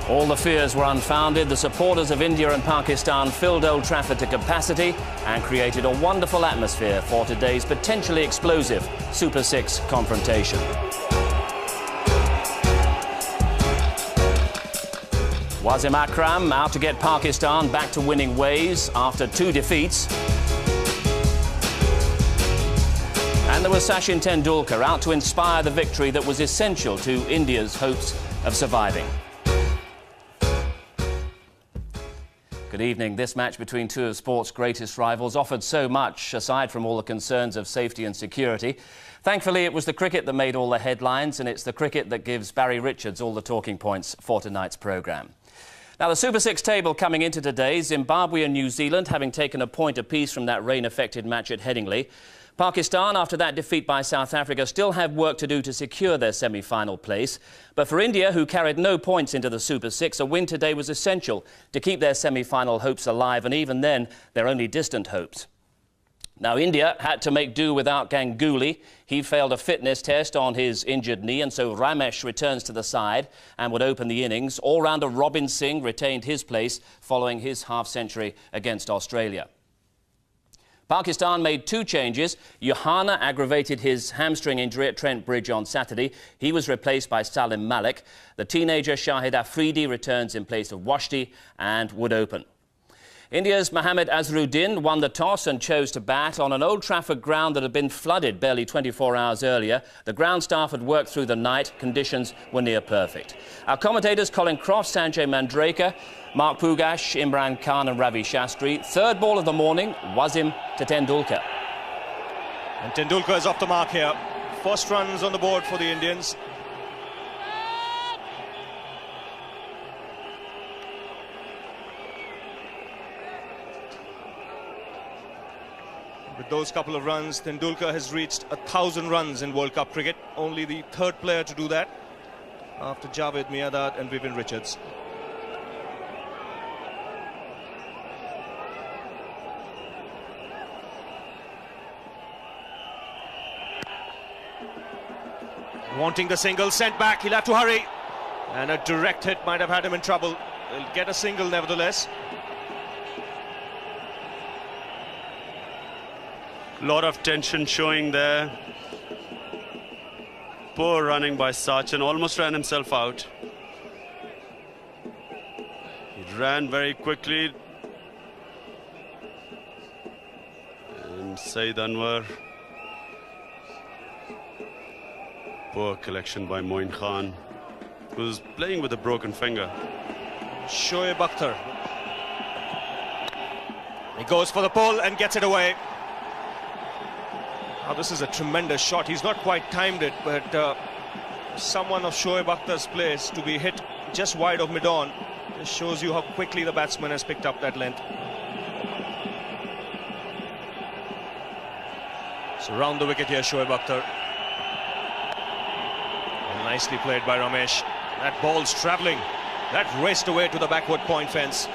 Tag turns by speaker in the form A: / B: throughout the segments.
A: All the fears were unfounded. The supporters of India and Pakistan filled Old Trafford to capacity and created a wonderful atmosphere for today's potentially explosive Super Six confrontation. Wasim Akram out to get Pakistan back to winning ways after 2 defeats. And there was Sachin Tendulkar out to inspire the victory that was essential to India's hopes of surviving. Good evening. This match between two of sport's greatest rivals offered so much, aside from all the concerns of safety and security. Thankfully, it was the cricket that made all the headlines, and it's the cricket that gives Barry Richards all the talking points for tonight's programme. Now, the Super Six table coming into today, Zimbabwe and New Zealand having taken a point apiece from that rain-affected match at Headingley. Pakistan, after that defeat by South Africa, still have work to do to secure their semi-final place. But for India, who carried no points into the Super Six, a win today was essential to keep their semi-final hopes alive, and even then, their only distant hopes. Now, India had to make do without Ganguly. He failed a fitness test on his injured knee, and so Ramesh returns to the side and would open the innings. All-rounder Robin Singh retained his place following his half-century against Australia. Pakistan made 2 changes. Johanna aggravated his hamstring injury at Trent Bridge on Saturday. He was replaced by Salim Malik. The teenager Shahid Afridi returns in place of Washti and would open. India's Mohammad Azharuddin won the toss and chose to bat on an Old Trafford ground that had been flooded barely 24 hours earlier. The ground staff had worked through the night. Conditions were near perfect. Our commentators Colin Croft, Sanjay Mandrekar, Mark Pugash, Imran Khan and Ravi Shastri. Third ball of the morning, Wasim to Tendulkar.
B: And Tendulkar is off the mark here. First runs on the board for the Indians. With those couple of runs, Tendulkar has reached 1,000 runs in World Cup cricket. Only the 3rd player to do that after Javed Miandad and Vivian Richards. Wanting the single, sent back, he'll have to hurry. And a direct hit might have had him in trouble. He'll get a single nevertheless.
C: Lot of tension showing there. Poor running by Sachin, almost ran himself out. He ran very quickly. And Saeed Anwar. Poor collection by Moin Khan, who's playing with a broken finger.
B: Shoaib Akhtar. He goes for the pull and gets it away. Now this is a tremendous shot. He's not quite timed it, but someone of Shoaib Akhtar's place to be hit just wide of mid-on just shows you how quickly the batsman has picked up that length. So round the wicket here, Shoaib Akhtar. And nicely played by Ramesh. That ball's travelling. That raced away to the backward point fence.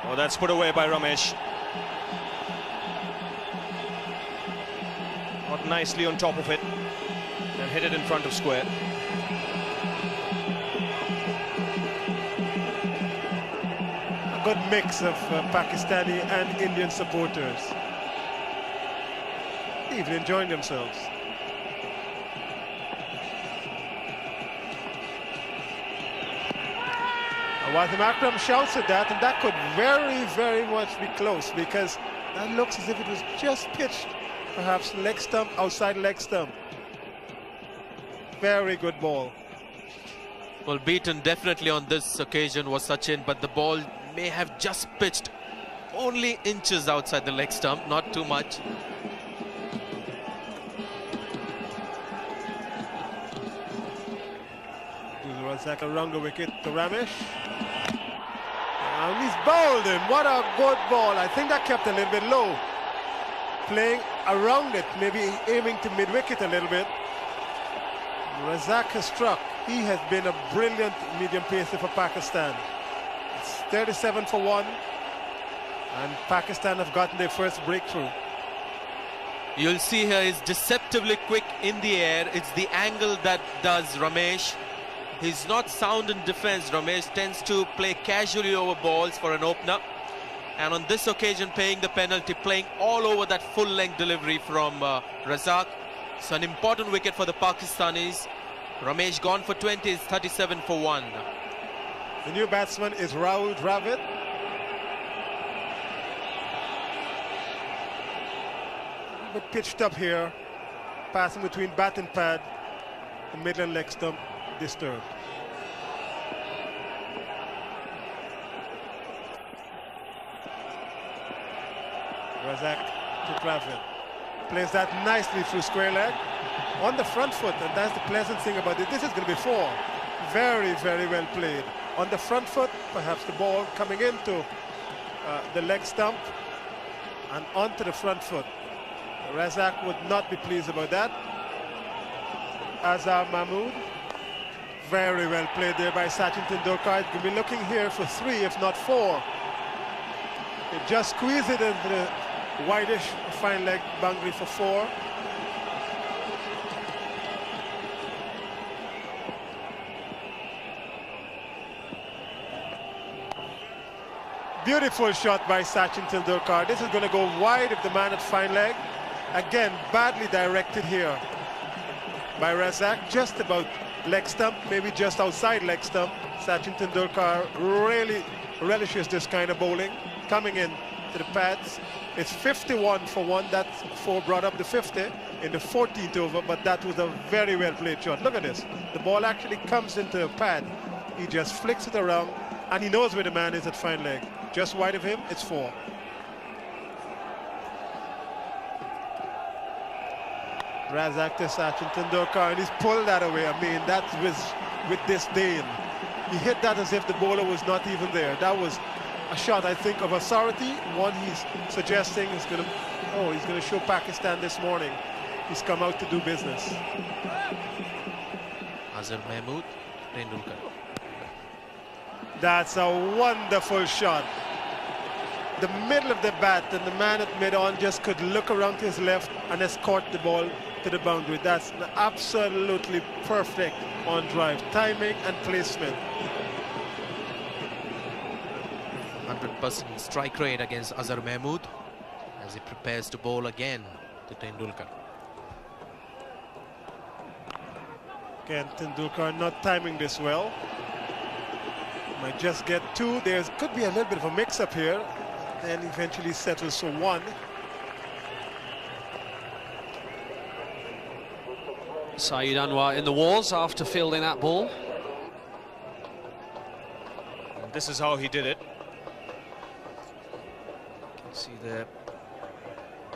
B: Oh, that's put away by Ramesh. Got nicely on top of it and hit it in front of square.
D: A good mix of Pakistani and Indian supporters. Even enjoying themselves. Wasim Akram shouts at that, and that could very, very much be close, because that looks as if it was just pitched, perhaps leg stump, outside leg stump. Very good ball.
E: Well, beaten definitely on this occasion was Sachin, but the ball may have just pitched only inches outside the leg stump, not too much.
D: Razak around the wicket to Ramesh. And he's bowled him. What a good ball. I think that kept a little bit low. Playing around it, maybe aiming to mid-wicket a little bit. Razak has struck. He has been a brilliant medium pacer for Pakistan. It's 37 for 1, and Pakistan have gotten their first breakthrough.
E: You'll see here is deceptively quick in the air. It's the angle that does Ramesh. He's not sound in defense. Ramesh tends to play casually over balls for an opener. And on this occasion, paying the penalty, playing all over that full-length delivery from Razak. So an important wicket for the Pakistanis. Ramesh gone for 20, is 37 for 1.
D: The new batsman is Rahul Dravid. But pitched up here, passing between bat and pad, the middle and leg stump disturbed. Razak to Dravid. Plays that nicely through square leg on the front foot, and that's the pleasant thing about it. This is going to be 4. Very, very well played. On the front foot, perhaps the ball coming into the leg stump and onto the front foot. Razak would not be pleased about that. Azhar Mahmood. Very well played there by Sachin Tendulkar. He'll be looking here for 3, if not 4. They just squeeze it into the whitish fine leg boundary for 4. Beautiful shot by Sachin Tendulkar. This is going to go wide if the man at fine leg. Again, badly directed here by Razak. Just about leg stump, maybe just outside leg stump. Sachin Tendulkar really relishes this kind of bowling. Coming in to the pads. It's 51 for 1. That's 4 brought up to 50 in the 14th over, but that was a very well played shot. Look at this. The ball actually comes into the pad. He just flicks it around, and he knows where the man is at fine leg. Just wide of him, it's 4. Razak to Sachin Tendulkar, and he's pulled that away. I mean, that was with disdain. He hit that as if the bowler was not even there. That was a shot, I think, of authority. One he's suggesting is going to show Pakistan this morning. He's come out to do business.
E: Azhar Mahmood, Tendulkar.
D: That's a wonderful shot. The middle of the bat, and the man at mid-on just could look around to his left and escort the ball to the boundary. That's absolutely perfect on drive. Timing and placement.
E: 100% strike rate against Azhar Mahmood as he prepares to bowl again to Tendulkar.
D: Again, Tendulkar not timing this well. Might just get 2. There could be a little bit of a mix-up here. Then eventually settles for 1.
F: Saeed Anwar in the wars after fielding that ball.
B: And this is how he did it. You can see there,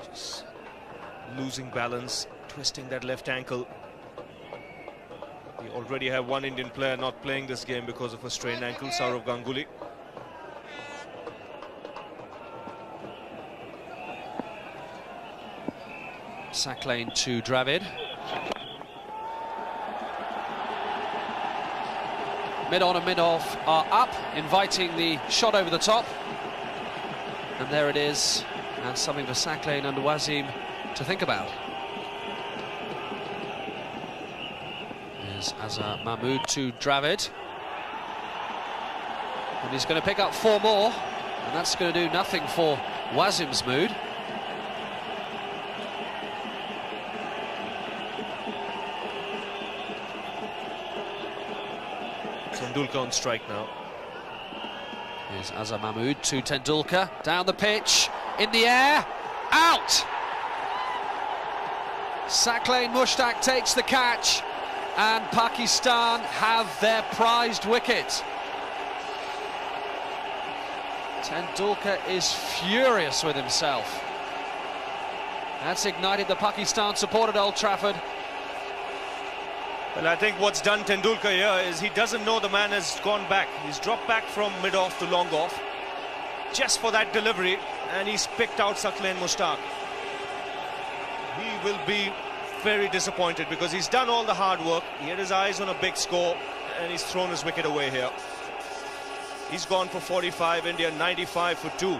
B: just losing balance, twisting that left ankle. We already have one Indian player not playing this game because of a strained ankle, Sourav Ganguly.
F: Sack lane to Dravid. Mid-on and mid-off are up, inviting the shot over the top. And there it is, and something for Sack lane and Wasim to think about. There's Azhar Mahmood to Dravid. And he's going to pick up 4 more, and that's going to do nothing for Wasim's mood.
B: Tendulkar on strike now.
F: Here's Azhar Mahmood to Tendulkar, down the pitch, in the air, out! Saqlain Mushtaq takes the catch, and Pakistan have their prized wicket. Tendulkar is furious with himself. That's ignited the Pakistan support at Old Trafford.
B: Well, I think what's done Tendulkar here is he doesn't know the man has gone back. He's dropped back from mid-off to long-off just for that delivery, and he's picked out Saqlain Mushtaq. He will be very disappointed because he's done all the hard work. He had his eyes on a big score and he's thrown his wicket away here. He's gone for 45, India 95 for 2.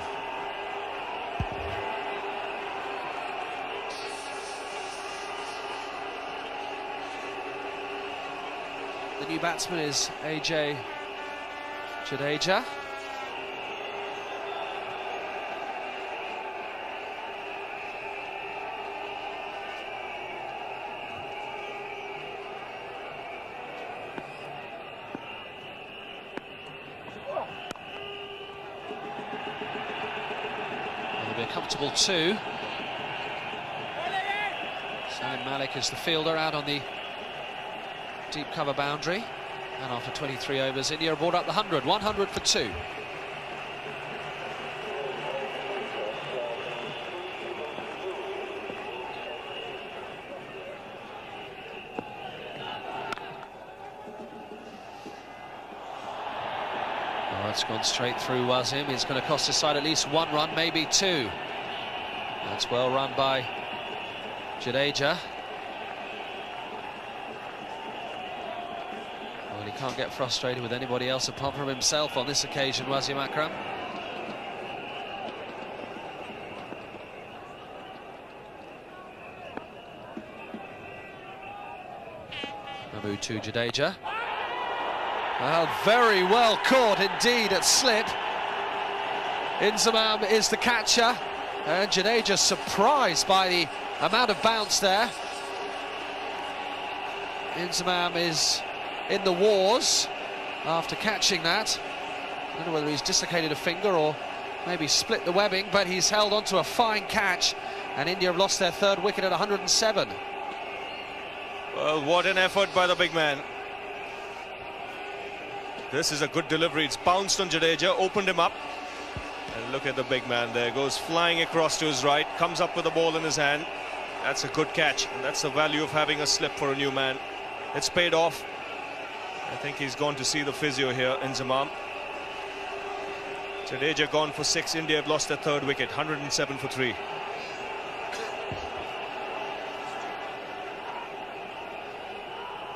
F: The new batsman is AJ Jadeja. It'll be a comfortable 2. Salim Malik is the fielder out on the deep cover boundary, and after 23 overs India brought up the 100 for 2. Oh, it's gone straight through Wasim. It's going to cost his side at least 1 run, maybe 2. That's well run by Jadeja. He can't get frustrated with anybody else apart from himself on this occasion, Wasim Akram. Mahmood to Jadeja. Well, very well caught indeed at slip. Inzamam is the catcher, and Jadeja surprised by the amount of bounce there. Inzamam is in the wars after catching that. I don't know whether he's dislocated a finger or maybe split the webbing, but he's held on to a fine catch, and India have lost their 3rd wicket at 107.
B: Well, what an effort by the big man. This is a good delivery. It's bounced on Jadeja, opened him up, and look at the big man there. Goes flying across to his right, comes up with the ball in his hand. That's a good catch, and that's the value of having a slip for a new man. It's paid off. I think he's gone to see the physio here, Inzamam. Jadeja gone for 6. India have lost their 3rd wicket, 107 for 3.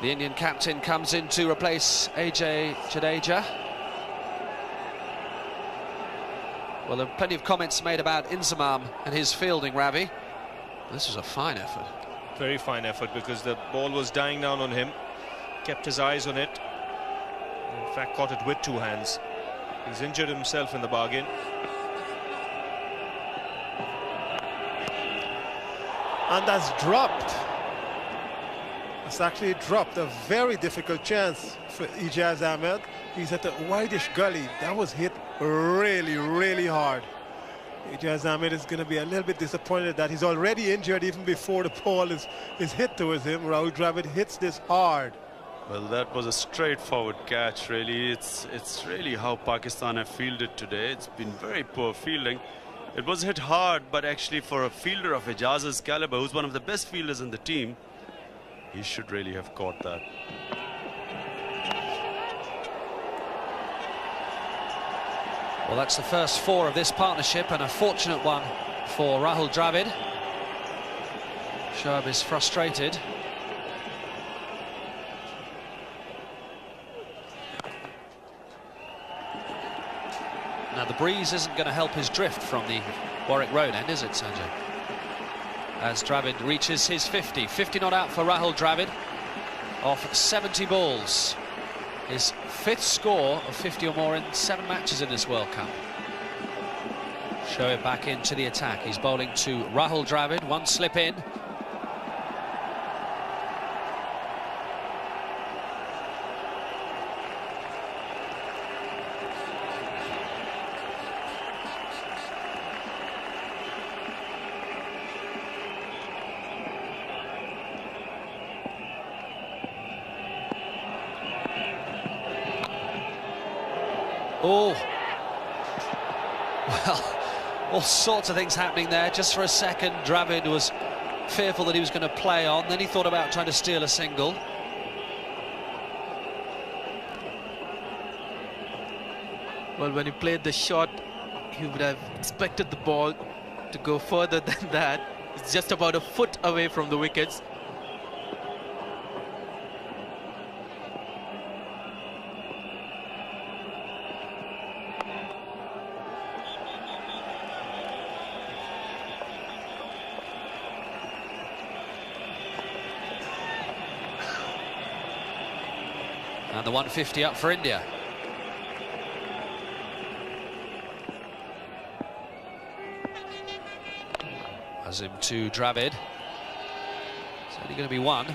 F: The Indian captain comes in to replace AJ Jadeja. Well, there are plenty of comments made about Inzamam and his fielding, Ravi. This was a fine effort.
B: Very fine effort because the ball was dying down on him. Kept his eyes on it. In fact, caught it with 2 hands. He's injured himself in the bargain.
D: And that's dropped. It's actually dropped. A very difficult chance for Ijaz Ahmed. He's at the wideish gully. That was hit really, really hard. Ijaz Ahmed is going to be a little bit disappointed that he's already injured even before the ball is hit towards him. Rahul Dravid hits this hard.
C: Well, that was a straightforward catch, really. It's really how Pakistan have fielded today. It's been very poor fielding. It was hit hard, but actually for a fielder of Ijaz's caliber, who's one of the best fielders in the team, he should really have caught that.
F: Well, that's the first 4 of this partnership, and a fortunate one for Rahul Dravid. Shoaib is frustrated. Now, the breeze isn't going to help his drift from the Warwick Road end, is it, Sanjay? As Dravid reaches his 50. 50 not out for Rahul Dravid off 70 balls. His 5th score of 50 or more in 7 matches in this World Cup. Shoaib back into the attack. He's bowling to Rahul Dravid. 1 slip in. Oh, well, all sorts of things happening there. Just for a second, Dravid was fearful that he was going to play on. Then he thought about trying to steal a single.
E: Well, when he played the shot, he would have expected the ball to go further than that. It's just about a foot away from the wickets.
F: And the 150 up for India. Azim to Dravid. It's only going to be one.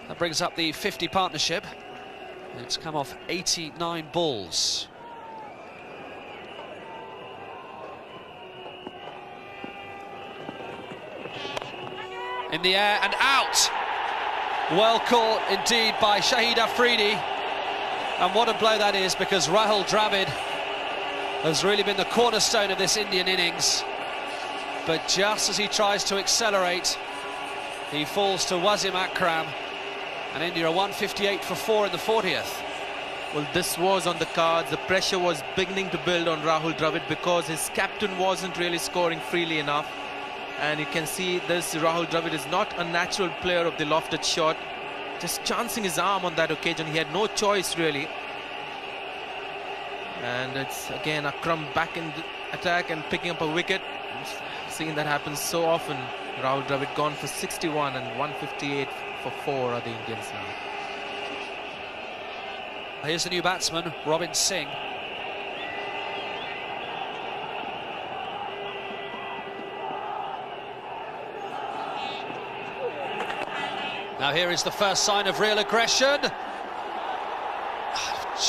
F: That brings up the 50 partnership. It's come off 89 balls. In the air and out. Well caught indeed by Shahid Afridi. And what a blow that is, because Rahul Dravid has really been the cornerstone of this Indian innings. But just as he tries to accelerate, he falls to Wasim Akram. And India are 158 for 4 in the 40th.
E: Well, this was on the cards. The pressure was beginning to build on Rahul Dravid because his captain wasn't really scoring freely enough. And you can see this, Rahul Dravid is not a natural player of the lofted shot. Just chancing his arm on that occasion. He had no choice really. And it's again Akram back in the attack and picking up a wicket. Seeing that happens so often. Rahul Dravid gone for 61 and 158 for 4 are the Indians now.
F: Here's the new batsman, Robin Singh. Now here is the first sign of real aggression.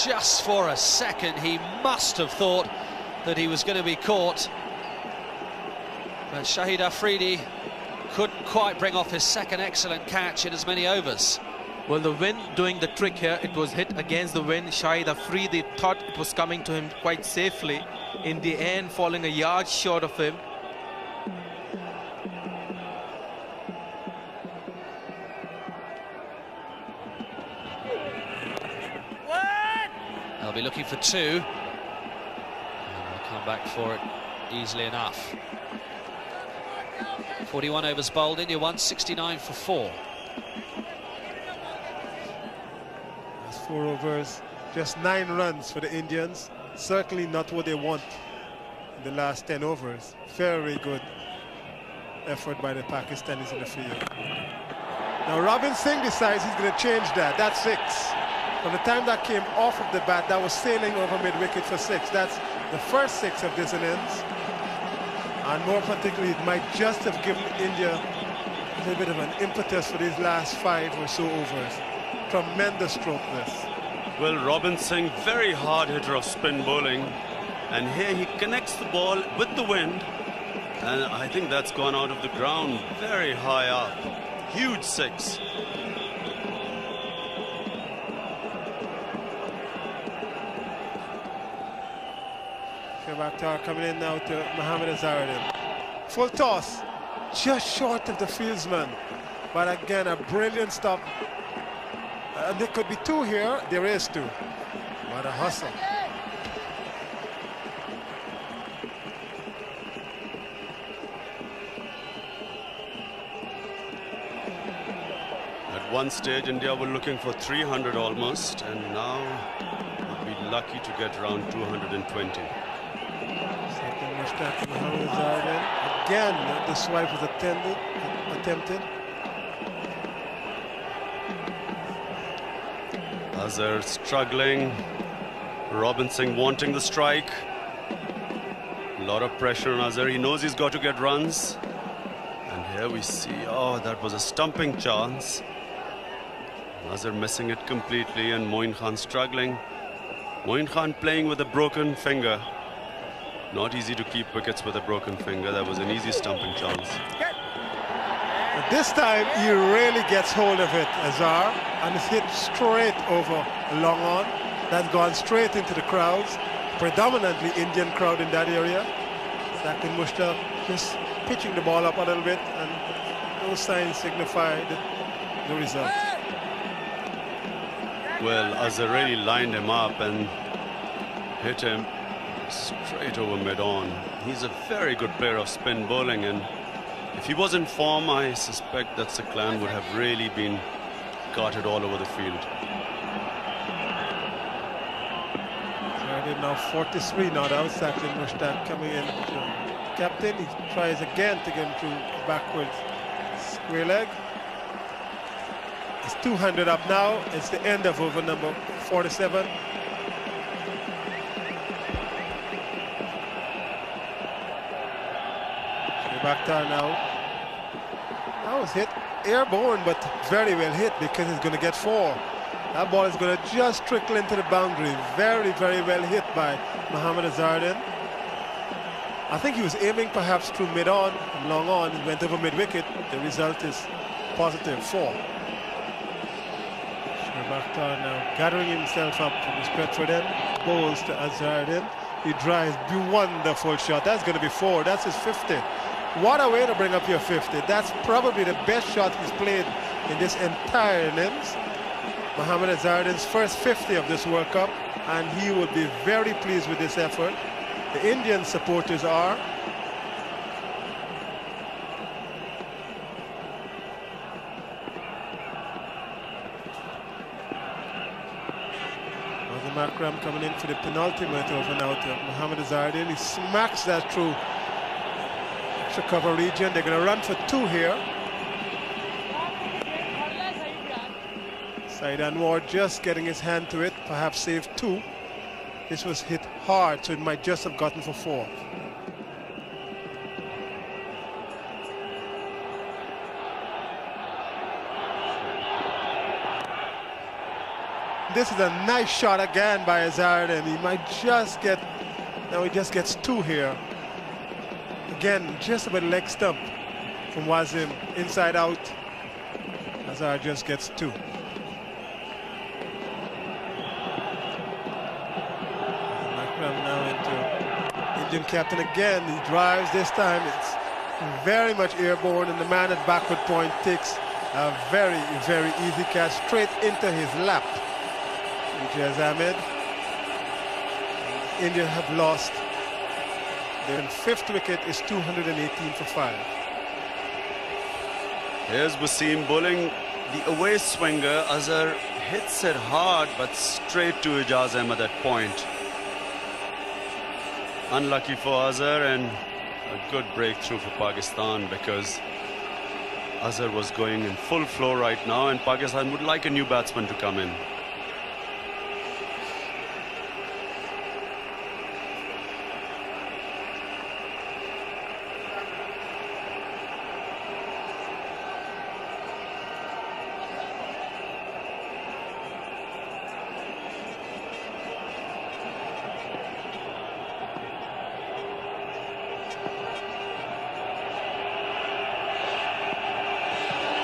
F: Just for a second he must have thought that he was going to be caught. But Shahid Afridi couldn't quite bring off his second excellent catch in as many overs.
E: Well, the wind doing the trick here. It was hit against the wind. Shahid Afridi thought it was coming to him quite safely. In the end, falling a yard short of him.
F: They'll be looking for 2. And they'll come back for it easily enough. 41 overs bowled, India 169 for 4.
D: That's 4 overs, just 9 runs for the Indians. Certainly not what they want in the last 10 overs. Very good effort by the Pakistanis in the field. Now Robin Singh decides he's going to change that. That's 6. From the time that came off of the bat, that was sailing over mid-wicket for 6. That's the first 6 of this innings. And more particularly, it might just have given India a little bit of an impetus for these last 5 or so overs. Tremendous stroke this.
C: Well, Robin Singh, very hard hitter of spin bowling. And here he connects the ball with the wind. And I think that's gone out of the ground very high up. Huge 6.
D: Akhtar coming in now to Mohammad Azharuddin. Full toss, just short of the fieldsman. But again, a brilliant stop. There could be 2 here. There is 2. What a hustle.
C: At one stage, India were looking for 300 almost, and now would be lucky to get around 220.
D: Again, the swipe was attempted.
C: Azhar struggling. Robin Singh wanting the strike. A lot of pressure on Azhar. He knows he's got to get runs. And here we see, oh, that was a stumping chance. Azhar missing it completely, and Moin Khan struggling. Moin Khan playing with a broken finger. Not easy to keep wickets with a broken finger. That was an easy stumping chance.
D: But this time he really gets hold of it, Azhar, and it's hit straight over long on. That's gone straight into the crowds, predominantly Indian crowd in that area. Saqib Mushtaq just pitching the ball up a little bit, and those signs signify the result.
C: Well, Azhar really lined him up and hit him straight over mid-on. He's a very good player of spin bowling, and if he was in form, I suspect that Siklan would have really been carted all over the field.
D: Now 43 not out. Saqib Mushtaq coming in. Captain, he tries again to get him through backwards. Square leg. It's 200 up now. It's the end of over number 47. Bakhtar now. That was hit airborne, but very well hit because it's going to get 4. That ball is going to just trickle into the boundary. Very, very well hit by Mohammad Azharuddin. I think he was aiming perhaps through mid-on, long on, and went over mid-wicket. The result is positive 4. Bakhtar now gathering himself up from his Petford end, bowls to Azharuddin. He drives, wonderful shot. That's going to be 4. That's his 50. What a way to bring up your 50. That's probably the best shot he's played in this entire innings. Mohammad Azharuddin's first 50 of this World Cup, and he would be very pleased with this effort. The Indian supporters are. Akram coming in for the penultimate over now to Mohammad Azharuddin. He smacks that through extra cover region. They're going to run for 2 here. Saeed Anwar just getting his hand to it, perhaps saved 2. This was hit hard, so it might just have gotten for 4. This is a nice shot again by Azharuddin. He might just get, now he just gets 2 here. Again, just about leg stump from Wasim, inside out. Azhar just gets 2. Akram now into Indian captain again. He drives this time. It's very much airborne, and the man at backward point takes a very, very easy catch straight into his lap. Ijaz Ahmed. India have lost. Their 5th wicket is 218 for 5.
C: Here's Wasim bowling the away swinger. Azhar hits it hard, but straight to Ijaz Ahmed at point. Unlucky for Azhar, and a good breakthrough for Pakistan, because Azhar was going in full flow right now, and Pakistan would like a new batsman to come in.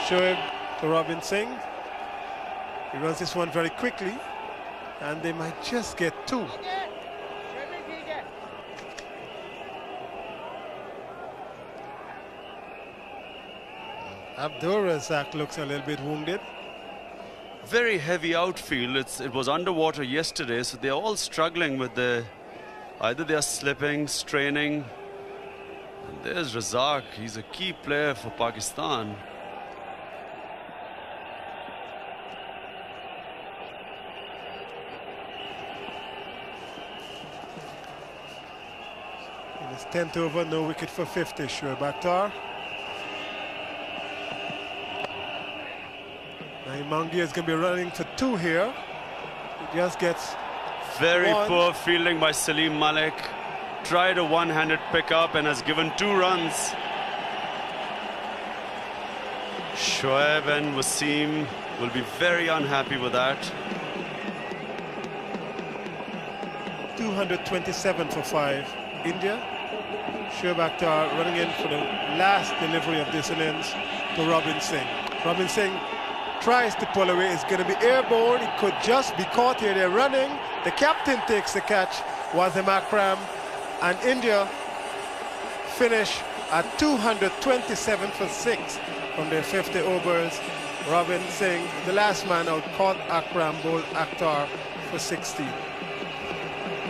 D: Shoaib to Robin Singh. He runs this one very quickly, and they might just get 2. Abdur Razak looks a little bit wounded.
C: Very heavy outfield. It was underwater yesterday, so they're all struggling with either they are slipping, straining. And there's Razak. He's a key player for Pakistan.
D: In his 10th over, no wicket for 50, Shoaib Akhtar. Mangia is going to be running for 2 here. He just gets
C: very
D: 1.
C: poor fielding by Salim Malik. Tried a one-handed pickup and has given 2 runs. Shoaib and Wasim will be very unhappy with that.
D: 227 for 5. India. Shoaib Akhtar running in for the last delivery of this innings to Robin Singh. Robin Singh tries to pull away. It's going to be airborne. It could just be caught here. They're running. The captain takes the catch, Wasim Akram, and India finish at 227 for 6 from their 50 overs. Robin Singh, the last man out, caught Akram, bowled Akhtar for 60.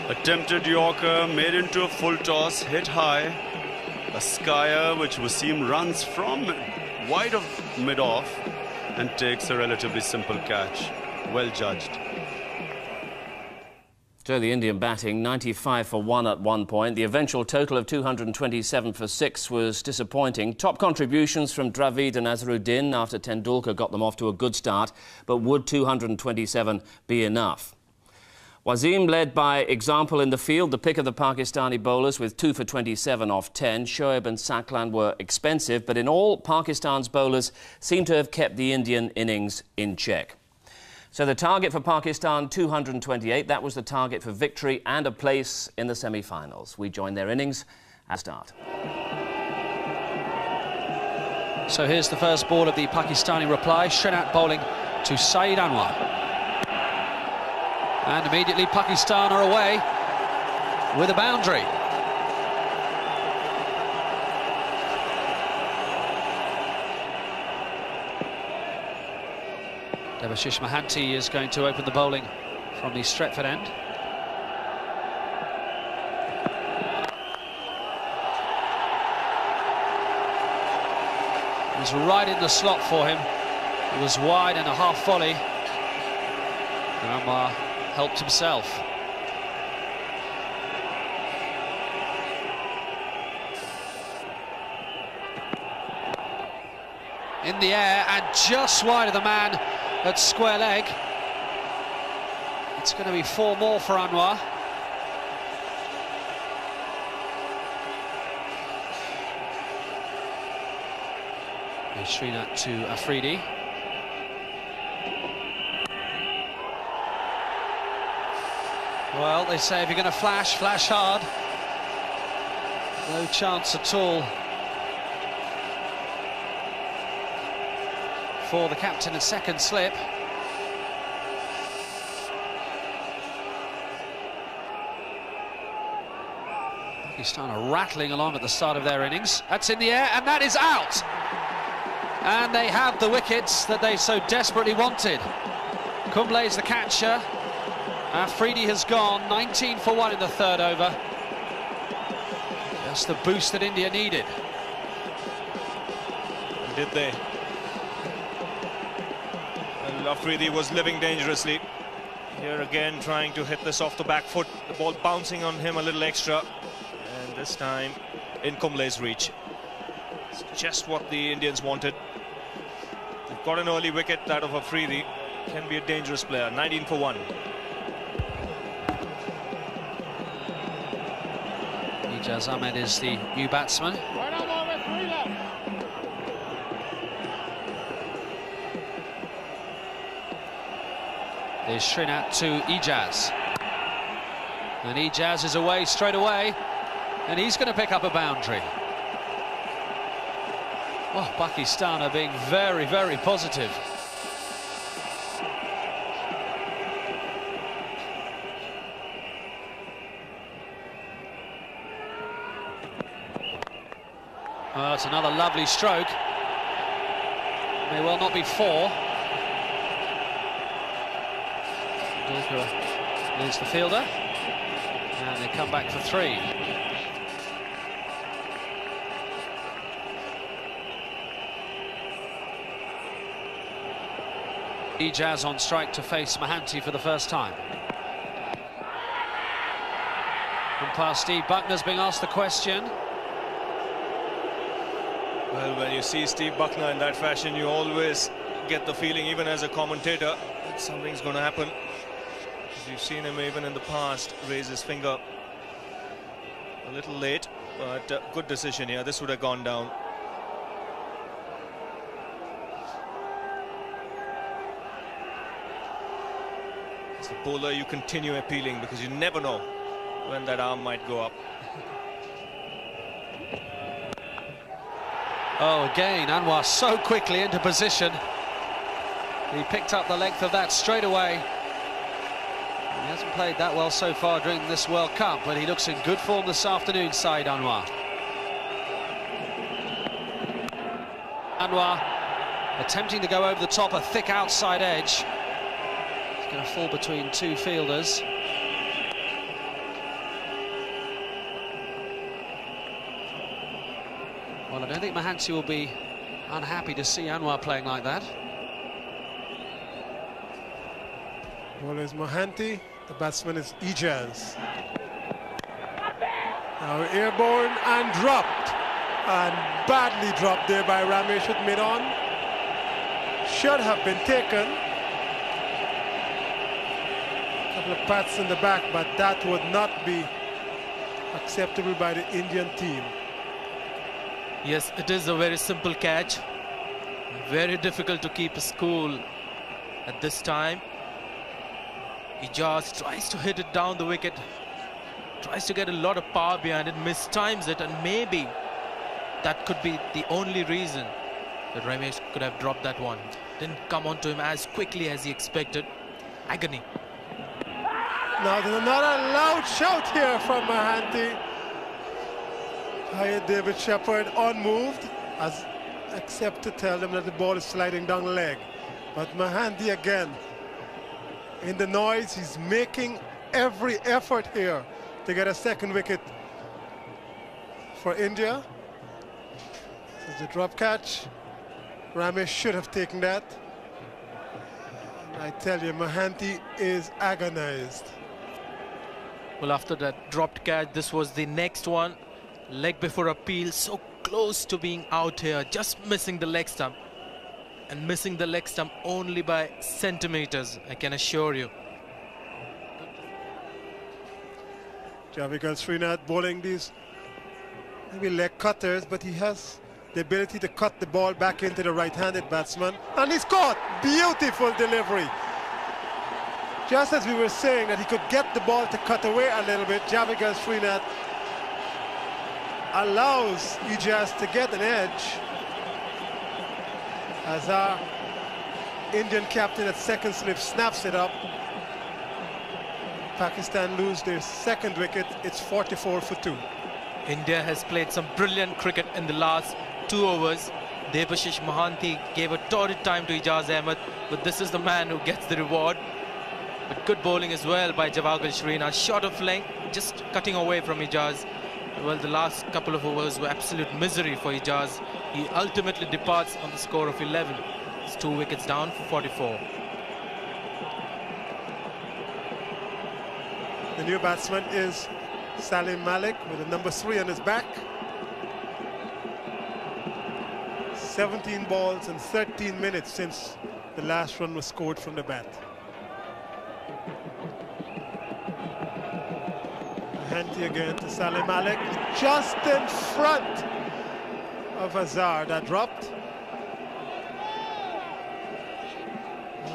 C: Attempted Yorker, made into a full toss, hit high. A skyer which Wasim runs from wide of mid-off and takes a relatively simple catch. Well judged.
A: So the Indian batting 95 for 1 at one point. The eventual total of 227 for 6 was disappointing. Top contributions from Dravid and Azharuddin after Tendulkar got them off to a good start. But would 227 be enough? Wasim led by example in the field, the pick of the Pakistani bowlers with 2 for 27 off 10. Shoaib and Saklan were expensive, but in all, Pakistan's bowlers seem to have kept the Indian innings in check. So the target for Pakistan, 228. That was the target for victory and a place in the semi-finals. We join their innings at start.
F: So here's the first ball of the Pakistani reply. Srinath bowling to Saeed Anwar. And immediately Pakistan are away with a boundary. Debashish Mohanty is going to open the bowling from the Stretford end. It was right in the slot for him. It was wide and a half volley. And Anwar helped himself. In the air and just wide of the man at square leg. It's going to be 4 more for Anwar. Here's Srinath to Afridi. Well, they say if you're going to flash, flash hard. No chance at all for the captain, a second slip. Pakistan are rattling along at the start of their innings. That's in the air and that is out. And they have the wickets that they so desperately wanted. Kumble's the catcher. Afridi has gone 19 for 1 in the third over. Just the boost that India needed.
B: Did they? Well, Afridi was living dangerously. Here again trying to hit this off the back foot. The ball bouncing on him a little extra. And this time in Kumble's reach. It's just what the Indians wanted. They've got an early wicket out of Afridi. Can be a dangerous player. 19 for 1.
F: Ijaz Ahmed is the new batsman. There's Srinath to Ijaz. And Ijaz is away straight away. And he's going to pick up a boundary. Well, Pakistan are being very, very positive. Oh, it's another lovely stroke. May well not be 4. Dulkar is the fielder. And they come back for 3. Ijaz on strike to face Mohanty for the first time. Umpire Steve Buckner's being asked the question.
B: Well, when you see Steve Buckner in that fashion, you always get the feeling, even as a commentator, that something's going to happen. You've seen him even in the past raise his finger a little late, but good decision here. This would have gone down. As a bowler, you continue appealing because you never know when that arm might go up.
F: Oh, again, Anwar so quickly into position. He picked up the length of that straight away. He hasn't played that well so far during this World Cup, but he looks in good form this afternoon, Saeed Anwar. Anwar attempting to go over the top, a thick outside edge. He's going to fall between 2 fielders. Well, I don't think Mohanty will be unhappy to see Anwar playing like that.
D: Well, as Mohanty The batsman is Ijaz. Now airborne and dropped. And badly dropped there by Ramesh with mid-on. Should have been taken. A couple of pats in the back, but that would not be acceptable by the Indian team.
E: Yes, it is a very simple catch. Very difficult to keep a cool at this time. Ijaz tries to hit it down the wicket. Tries to get a lot of power behind it, mistimes it, and maybe that could be the only reason that Ramesh could have dropped that one. Didn't come onto him as quickly as he expected. Agony.
D: Now there's another loud shout here from Mahanti. Hired David Shepherd unmoved, except to tell them that the ball is sliding down the leg. But Mahanti again, in the noise, he's making every effort here to get a second wicket for India. This is a drop catch. Ramesh should have taken that. I tell you, Mahanti is agonized.
E: Well, after that dropped catch, this was the next one. Leg before appeal, so close to being out here, just missing the leg stump. And missing the leg stump only by centimeters, I can assure you.
D: Javigal Srinath bowling these maybe leg cutters, but he has the ability to cut the ball back into the right-handed batsman. And he's caught! Beautiful delivery. Just as we were saying that he could get the ball to cut away a little bit, Javigal Srinath allows Ijaz to get an edge as our Indian captain at second slip snaps it up. Pakistan lose their second wicket. It's 44 for 2.
E: India has played some brilliant cricket in the last 2 overs. Debashish Mahanti gave a torrid time to Ijaz Ahmed, but this is the man who gets the reward. But good bowling as well by Jawagal Srinath. Short of length, just cutting away from Ijaz. Well, the last couple of overs were absolute misery for Ijaz. He ultimately departs on the score of 11. It's 2 wickets down for 44.
D: The new batsman is Salim Malik with a number 3 on his back. 17 balls and 13 minutes since the last run was scored from the bat. Hanty again to Salim Malik, just in front of Azhar. That dropped.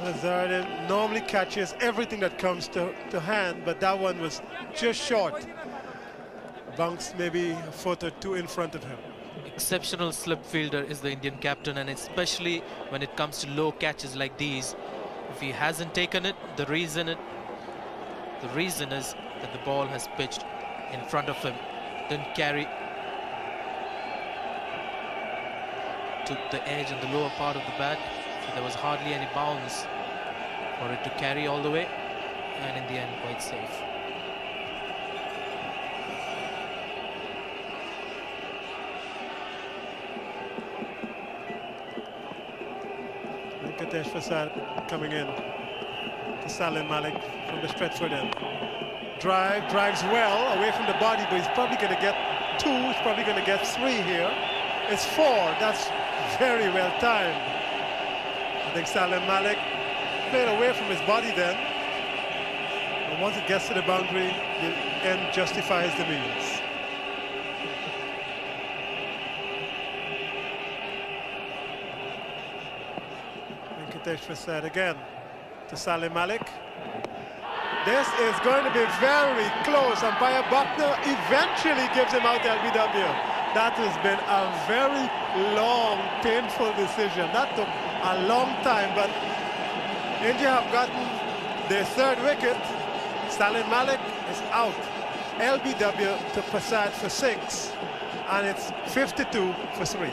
D: Azhar normally catches everything that comes to hand, but that one was just short. Bounced maybe a foot or 2 in front of him.
E: Exceptional slip fielder is the Indian captain, and especially when it comes to low catches like these. If he hasn't taken it, the reason is that the ball has pitched in front of him, didn't carry to the edge and the lower part of the bat, so there was hardly any bounce for it to carry all the way, and in the end quite safe.
D: Venkatesh Prasad coming in to Salim Malik from the Stretford end. Drives well away from the body, but he's probably going to get 2, he's probably going to get 3 here. It's 4, that's very well timed. I think Salim Malik played away from his body then. And once it gets to the boundary, the end justifies the means. Venkatesh Prasad again to Salim Malik. This is going to be very close. Umpire Buckner eventually gives him out LBW. That has been a very long, painful decision. That took a long time, but India have gotten their 3rd wicket. Salim Malik is out. LBW to Prasad for 6, and it's 52 for 3.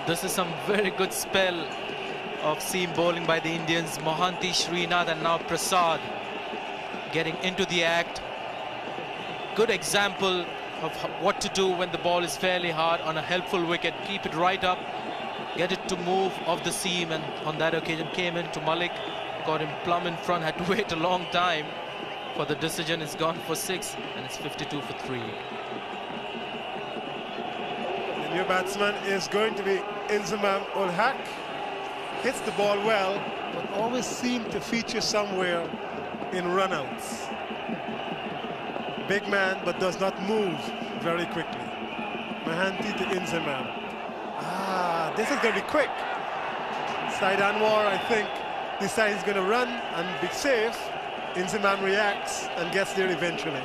E: This is some very good spell of seam bowling by the Indians. Mahanti, Srinath, and now Prasad getting into the act. Good example of what to do when the ball is fairly hard on a helpful wicket. Keep it right up, get it to move off the seam, and on that occasion came into Malik got him plumb in front, had to wait a long time for the decision. It's gone for 6 and it's 52 for 3.
D: The new batsman is going to be Inzamam ul Haq. Hits the ball well, but always seems to feature somewhere in runouts. Big man, but does not move very quickly. Mahanti to Inzamam. This is going to be quick. Saeed Anwar, I think, decides he's going to run and be safe. Inzamam reacts and gets there eventually.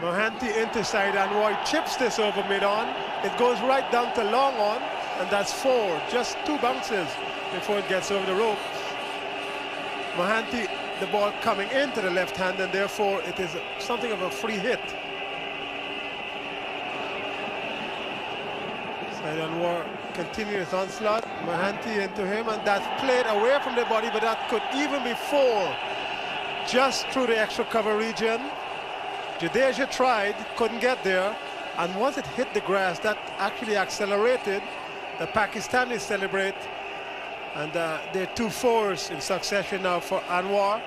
D: Mohanty into Saeed Anwar, chips this over mid-on. It goes right down to long on, and that's 4. Just 2 bounces before it gets over the rope. Mohanty, the ball coming into the left hand, and therefore it is something of a free hit. Saeed Anwar continues onslaught. Mohanty into him, and that's played away from the body, but that could even be 4. Just through the extra cover region. Jadeja tried, couldn't get there, and once it hit the grass, that actually accelerated. The Pakistanis celebrate, and they're 2 4s in succession now for Anwar.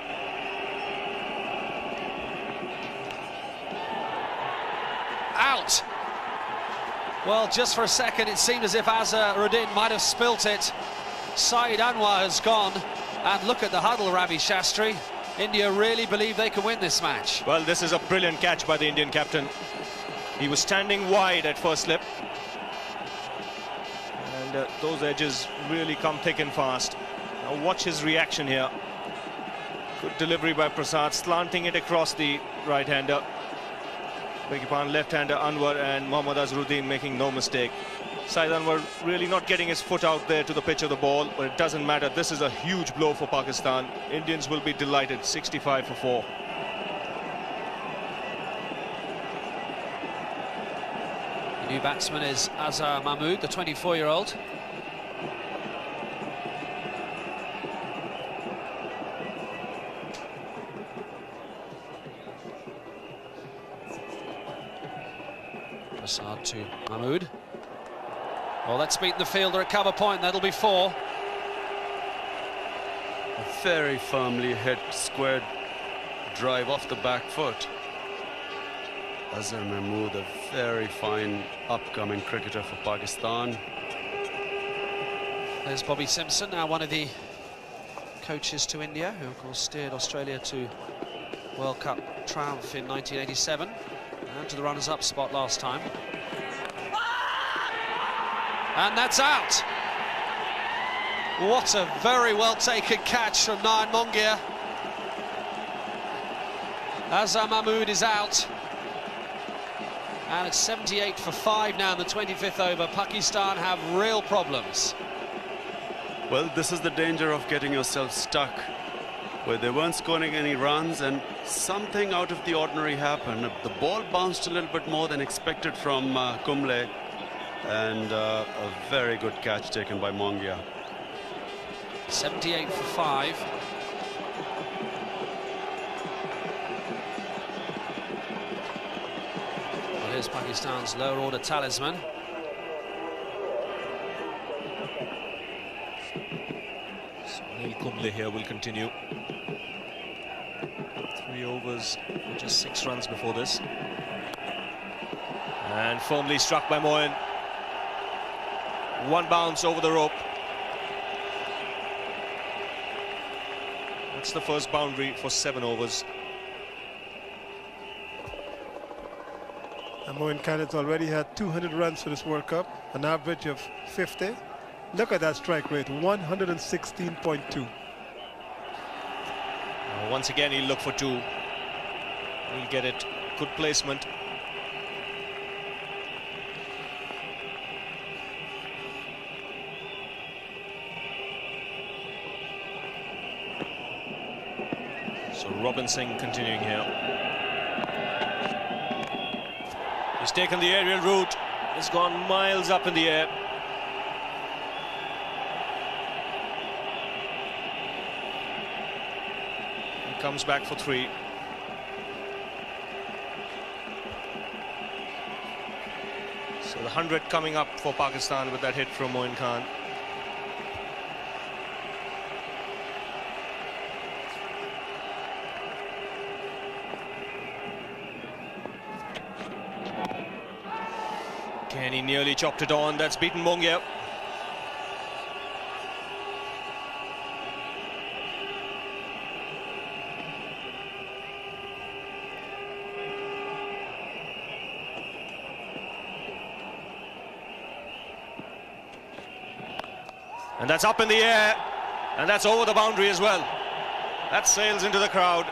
F: Out. Well, just for a second, it seemed as if Azharuddin might have spilt it. Saeed Anwar has gone, and look at the huddle, Ravi Shastri. India really believe they can win this match.
B: Well, this is a brilliant catch by the Indian captain. He was standing wide at first slip. And those edges really come thick and fast. Now watch his reaction here. Good delivery by Prasad, slanting it across the right-hander. Beg your pardon, left-hander Anwar, and Mohammad Azharuddin making no mistake. Saeed Anwar really not getting his foot out there to the pitch of the ball, but it doesn't matter. This is a huge blow for Pakistan. Indians will be delighted. 65 for 4.
F: The new batsman is Azhar Mahmood, the 24-year-old. Prasad to Mahmood. Well, that's beaten the fielder at cover point. That'll be 4.
C: A very firmly hit squared drive off the back foot. Azhar Mahmood, a very fine upcoming cricketer for Pakistan.
F: There's Bobby Simpson, now one of the coaches to India, who of course steered Australia to World Cup triumph in 1987 and to the runners-up spot last time. And that's out. What a very well taken catch from Nayan Mongia. Azhar Mahmood is out. And it's 78 for 5 now in the 25th over. Pakistan have real problems.
C: Well, this is the danger of getting yourself stuck, where they weren't scoring any runs and something out of the ordinary happened. The ball bounced a little bit more than expected from Kumble, and a very good catch taken by Mongia.
F: 78 for 5. Well, here's Pakistan's lower order talisman.
B: Sunil Kumble here will continue. 3 overs for just 6 runs before this. And firmly struck by Moin. 1 bounce over the rope. That's the first boundary for 7 overs.
D: And Moin Khan has already had 200 runs for this World Cup, an average of 50. Look at that strike rate, 116.2.
B: Once again, he'll look for 2. He'll get it. Good placement. So Robin Singh continuing here. He's taken the aerial route. It's gone miles up in the air. He comes back for 3. The 100 coming up for Pakistan with that hit from Moin Khan. Kenny nearly chopped it on. That's beaten Mongia. And that's up in the air, and that's over the boundary as well. That sails into the crowd.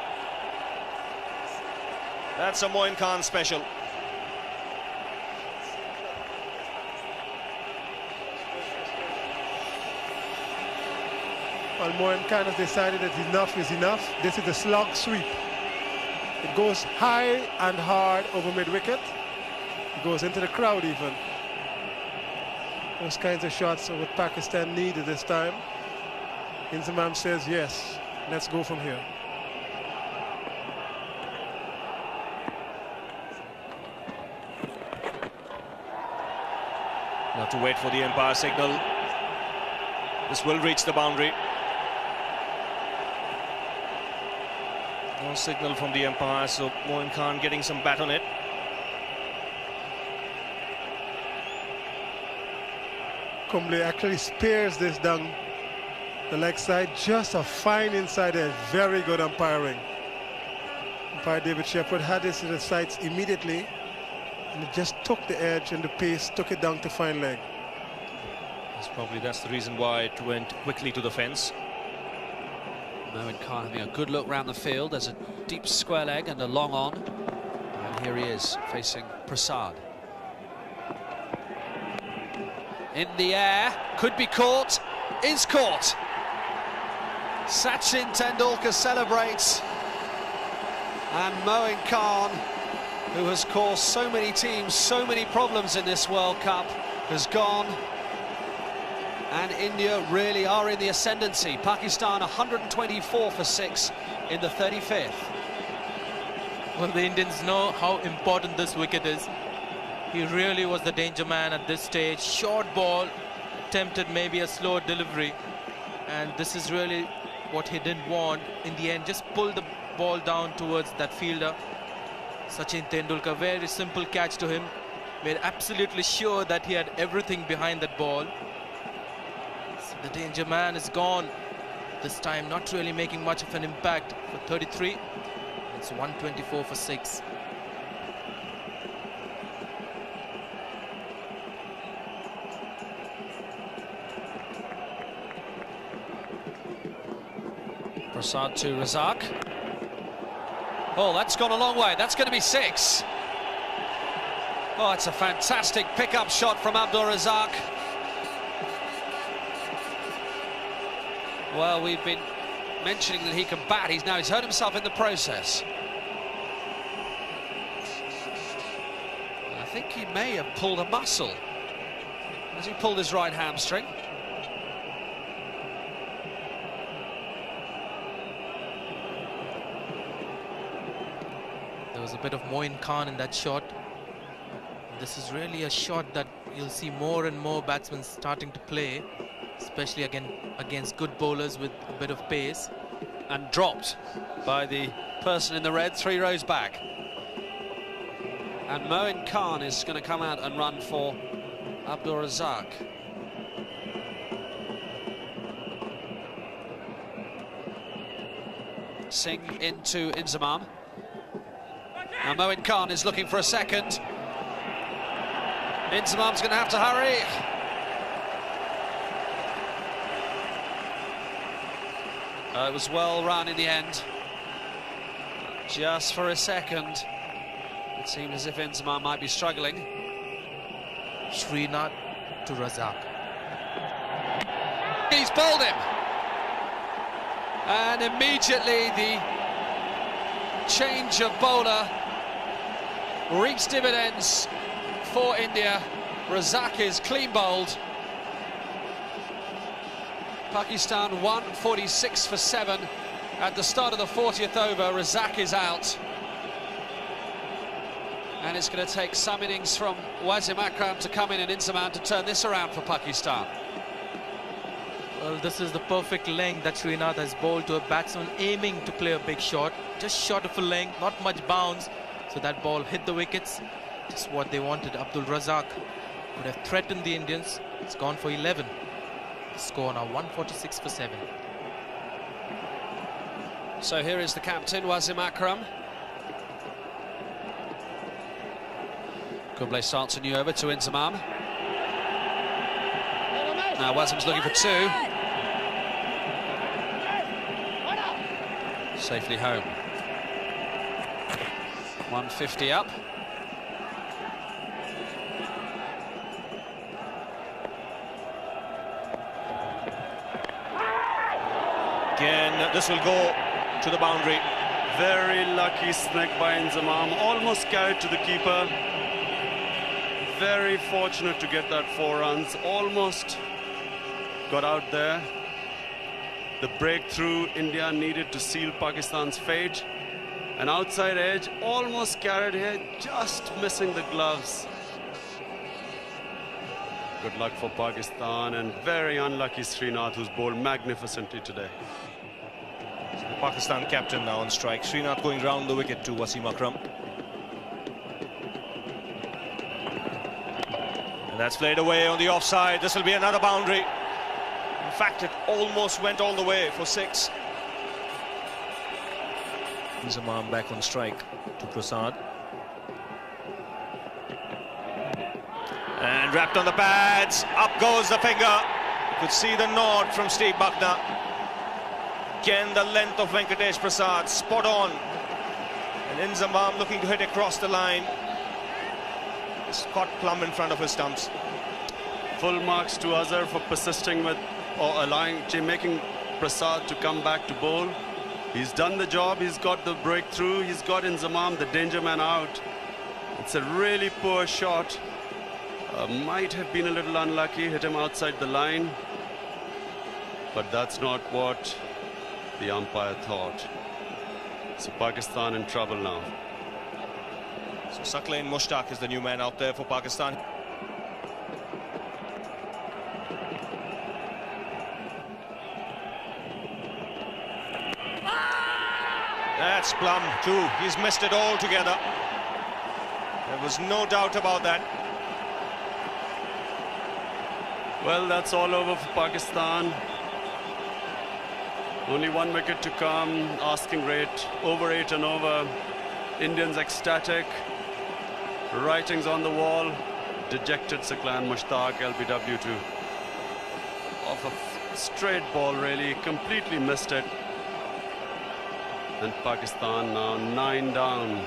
B: That's a Moin Khan special.
D: Well, Moin Khan has decided that enough is enough. This is a slog sweep. It goes high and hard over mid-wicket. It goes into the crowd even. Those kinds of shots are what Pakistan needed this time. Inzamam says, yes, let's go from here.
B: Now to wait for the umpire signal. This will reach the boundary. No signal from the umpire, so Moin Khan getting some bat on it.
D: Kumble actually spares this down the leg side. Just a fine insider, very good umpiring. Umpire David Shepherd had this in the sights immediately, and it just took the edge and the pace, took it down to fine leg.
B: That's the reason why it went quickly to the fence.
F: Moin Khan having a good look round the field. There's a deep square leg and a long on. And here he is facing Prasad. In the air, could be caught, is caught. Sachin Tendulkar celebrates. And Moin Khan, who has caused so many teams so many problems in this World Cup, has gone. And India really are in the ascendancy. Pakistan 124 for 6 in the 35th.
E: Well, the Indians know how important this wicket is. He really was the danger man at this stage. Short ball, attempted maybe a slow delivery. And this is really what he didn't want. In the end, just pulled the ball down towards that fielder. Sachin Tendulkar, very simple catch to him. Made absolutely sure that he had everything behind that ball. So the danger man is gone. This time not really making much of an impact for 33. It's 124 for 6.
F: Prasad to Razak. Oh, that's gone a long way. That's going to be 6. Oh, it's a fantastic pickup shot from Abdul Razak. Well, we've been mentioning that he can bat. He's hurt himself in the process. I think he may have pulled a muscle. Has he pulled his right hamstring?
E: There was a bit of Moin Khan in that shot. This is really a shot that you'll see more and more batsmen starting to play, especially against good bowlers with a bit of pace.
F: And dropped by the person in the red 3 rows back. And Moin Khan is going to come out and run for Abdul Razak. Singh into Inzamam. Now Moin Khan is looking for a second. Inzamam's going to have to hurry. It was well run in the end. Just for a second. It seemed as if Inzamam might be struggling.
E: Srinath to Razak.
F: He's bowled him. And immediately the change of bowler reaps dividends for India. Razak is clean bowled. Pakistan 146 for 7 at the start of the 40th over. Razak is out. And it's going to take some innings from Wasim Akram to come in and Inzamam to turn this around for Pakistan.
E: Well, this is the perfect length that Srinath has bowled to a batsman aiming to play a big shot. Just short of a length, not much bounce. So that ball hit the wickets. Just what they wanted. Abdul Razak would have threatened the Indians. It's gone for 11. The score now 146 for 7.
F: So here is the captain, Wasim Akram. Kumble starts a new over to Inzamam. Now Wasim's looking for 2. Safely home. 150 up.
B: Again, this will go to the boundary.
C: Very lucky snag by Inzamam, almost carried to the keeper. Very fortunate to get that 4 runs, almost got out there. The breakthrough India needed to seal Pakistan's fate. An outside edge, almost carried here, just missing the gloves. Good luck for Pakistan, and very unlucky Srinath, who's bowled magnificently today.
B: The Pakistan captain now on strike. Srinath going round the wicket to Wasim Akram. And that's played away on the offside. This will be another boundary. In fact, it almost went all the way for 6. Inzamam back on strike to Prasad. And wrapped on the pads. Up goes the finger. You could see the nod from Steve Buckner. Again, the length of Venkatesh Prasad, spot on. And Inzamam looking to hit across the line. It's caught plumb in front of his stumps.
C: Full marks to Azhar for persisting with or making Prasad to come back to bowl. He's done the job, he's got the breakthrough, he's got Inzamam, the danger man, out. It's a really poor shot. Might have been a little unlucky, hit him outside the line. But that's not what the umpire thought. So Pakistan in trouble now.
B: So Saqlain Mushtaq is the new man out there for Pakistan. That's plumb too. He's missed it altogether. There was no doubt about that.
C: Well, that's all over for Pakistan. Only 1 wicket to come. Asking rate over 8 and over. Indians ecstatic. Writings on the wall. Dejected Saqlain Mushtaq, LBW to off a straight ball, really. Completely missed it. And Pakistan now 9 down.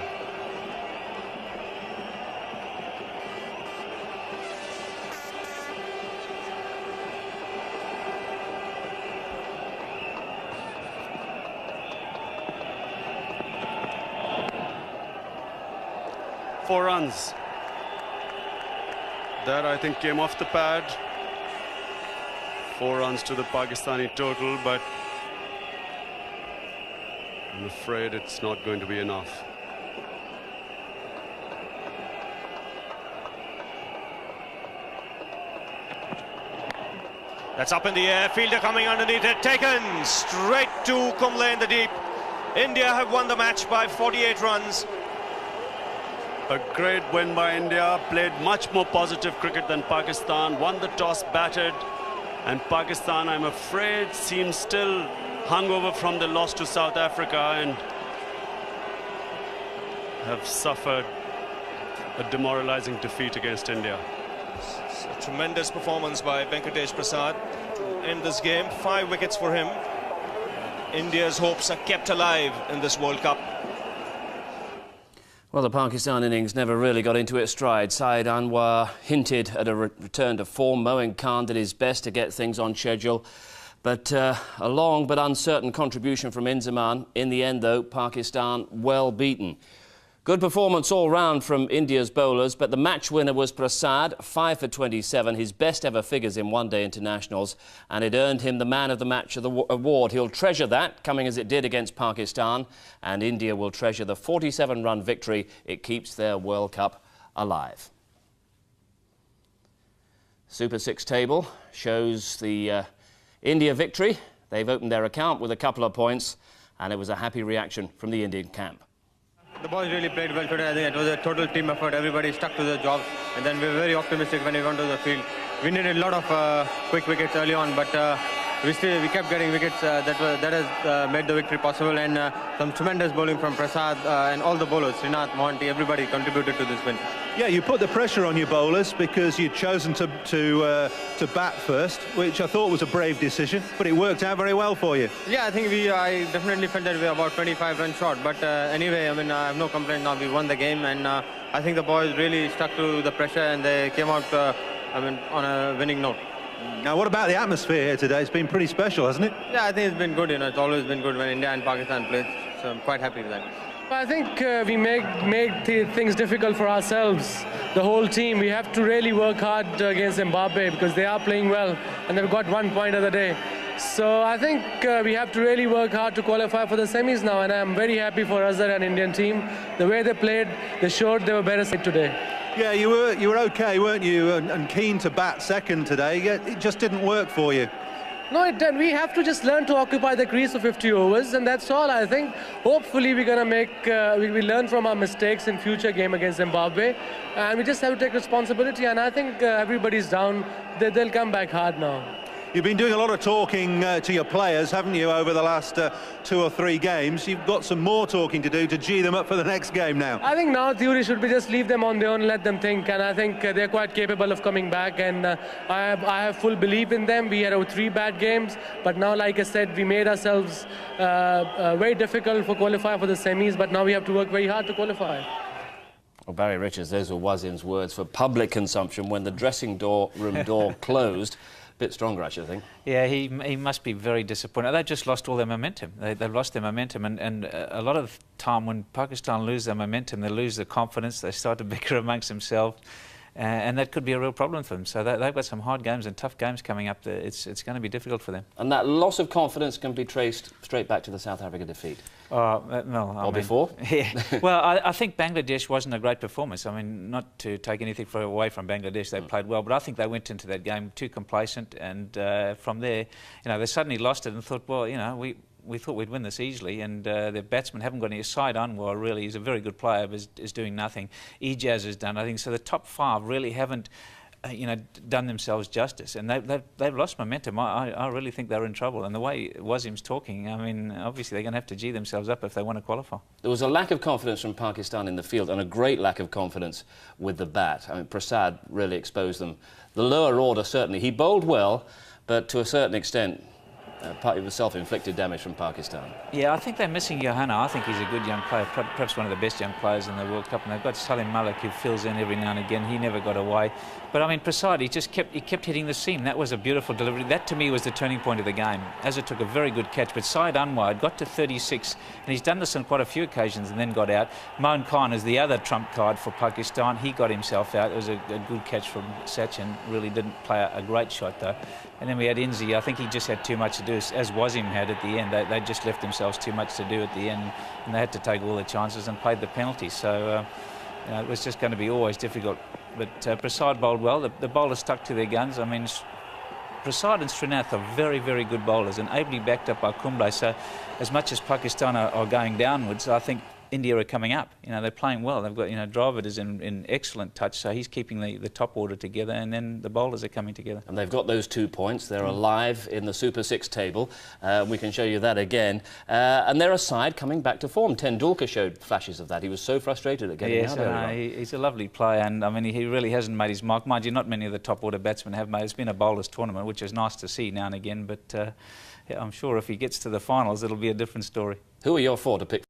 C: Four runs. That, I think, came off the pad. 4 runs to the Pakistani total, but I'm afraid it's not going to be enough.
B: That's up in the air. Fielder coming underneath it. Taken straight to Kumble in the deep. India have won the match by 48 runs.
C: A great win by India. Played much more positive cricket than Pakistan. Won the toss, batted. And Pakistan, I'm afraid, seems still hungover from the loss to South Africa and have suffered a demoralizing defeat against India.
B: It's a tremendous performance by Venkatesh Prasad to end this game. 5 wickets for him. India's hopes are kept alive in this World Cup.
A: Well, the Pakistan innings never really got into its stride. Syed Anwar hinted at a return to form. Moin Khan did his best to get things on schedule. But a long but uncertain contribution from Inzamam. In the end, though, Pakistan well beaten. Good performance all round from India's bowlers, but the match winner was Prasad, 5 for 27, his best ever figures in one-day internationals, and it earned him the Man of the Match award. He'll treasure that, coming as it did against Pakistan, and India will treasure the 47-run victory. It keeps their World Cup alive. Super 6 table shows the India victory. They've opened their account with a couple of points, and it was a happy reaction from the Indian camp.
G: The boys really played well today. I think it was a total team effort. Everybody stuck to their job, and then we were very optimistic when we went to the field. We needed a lot of quick wickets early on, but we kept getting wickets. That has made the victory possible, and some tremendous bowling from Prasad and all the bowlers, Srinath, Mohanty, everybody contributed to this win.
H: Yeah, you put the pressure on your bowlers because you'd chosen to bat first, which I thought was a brave decision, but it worked out very well for you.
G: Yeah, I think I definitely felt that we were about 25 runs short, but anyway, I mean, I have no complaint now. We won the game, and I think the boys really stuck to the pressure, and they came out, on a winning note.
H: Now, what about the atmosphere here today? It's been pretty special, hasn't it?
G: Yeah, I think it's been good. You know, it's always been good when India and Pakistan play, so I'm quite happy with that.
I: I think we make things difficult for ourselves, the whole team. We have to really work hard against Zimbabwe because they are playing well and they've got 1 point of the day. So I think we have to really work hard to qualify for the semis now, and I'm very happy for Azhar and Indian team. The way they played, they showed they were better today.
H: Yeah, you were okay, weren't you, and keen to bat second today. It just didn't work for you.
I: No, it didn't. We have to just learn to occupy the crease for 50 overs, and that's all, I think. Hopefully, we're going to we learn from our mistakes in future game against Zimbabwe, and we just have to take responsibility, and I think everybody's down. They'll come back hard now.
H: You've been doing a lot of talking to your players, haven't you, over the last 2 or 3 games? You've got some more talking to do to gee them up for the next game now.
I: I think now theory should be just leave them on their own, let them think, and I think they're quite capable of coming back, and I have full belief in them. We had 3 bad games, but now, like I said, we made ourselves very difficult for qualifying for the semis, but now we have to work very hard to qualify.
A: Well, Barry Richards, those were Wasim's words for public consumption when the dressing room door closed. Bit stronger, I should think.
J: Yeah, he must be very disappointed. They've just lost all their momentum. They've lost their momentum, and a lot of the time when Pakistan lose their momentum, they lose their confidence, they start to bicker amongst themselves, and that could be a real problem for them. So they've got some hard games and tough games coming up. It's going to be difficult for them.
A: And that loss of confidence can be traced straight back to the South Africa defeat.
J: Or
A: before?
J: Yeah. Well, I think Bangladesh wasn't a great performance. I mean, not to take anything away from Bangladesh, they played well, but I think they went into that game too complacent, and from there, they suddenly lost it and thought, well, we thought we'd win this easily, and their batsmen haven't got any. Side Anwar really is a very good player, but is doing nothing. Ijaz has done nothing. So the top 5 really haven't done themselves justice, and they've lost momentum. I really think they're in trouble, and the way Wasim's talking, I mean, obviously they're going to have to gee themselves up if they want to qualify. There
A: was a lack of confidence from Pakistan in the field, and a great lack of confidence with the bat. I mean, Prasad really exposed them. The lower order, certainly. He bowled well, but to a certain extent, it was self-inflicted damage from Pakistan. Yeah, I think they're missing Johanna. I think he's a good young player, perhaps one of the best young players in the World Cup. And they've got Salim Malik, who fills in every now and again. He never got away. But I mean, Prasad, he kept hitting the seam. That was a beautiful delivery. That to me was the turning point of the game. Azhar took a very good catch, but Syed Anwar got to 36, and he's done this on quite a few occasions and then got out. Moin Khan is the other trump card for Pakistan. He got himself out. It was a good catch from Sachin. Really didn't play a great shot though. And then we had Inzi. I think he just had too much to do, as Wasim had at the end. They just left themselves too much to do at the end, and they had to take all the chances and paid the penalty. So it was just going to be always difficult. But Prasad bowled well. The bowlers stuck to their guns. I mean, Prasad and Srinath are very, very good bowlers, and ably backed up by Kumble. So as much as Pakistan are going downwards, I think India are coming up. They're playing well. They've got, Dravid is in excellent touch, so he's keeping the top order together, and then the bowlers are coming together. And they've got those 2 points. They're alive in the Super 6 table. We can show you that again. And they're a side coming back to form. Tendulkar showed flashes of that. He was so frustrated at getting out early on. He's a lovely player, and I mean, he really hasn't made his mark. Mind you, not many of the top order batsmen have made. It's been a bowlers tournament, which is nice to see now and again, but yeah, I'm sure if he gets to the finals, it'll be a different story. Who are your 4 to pick?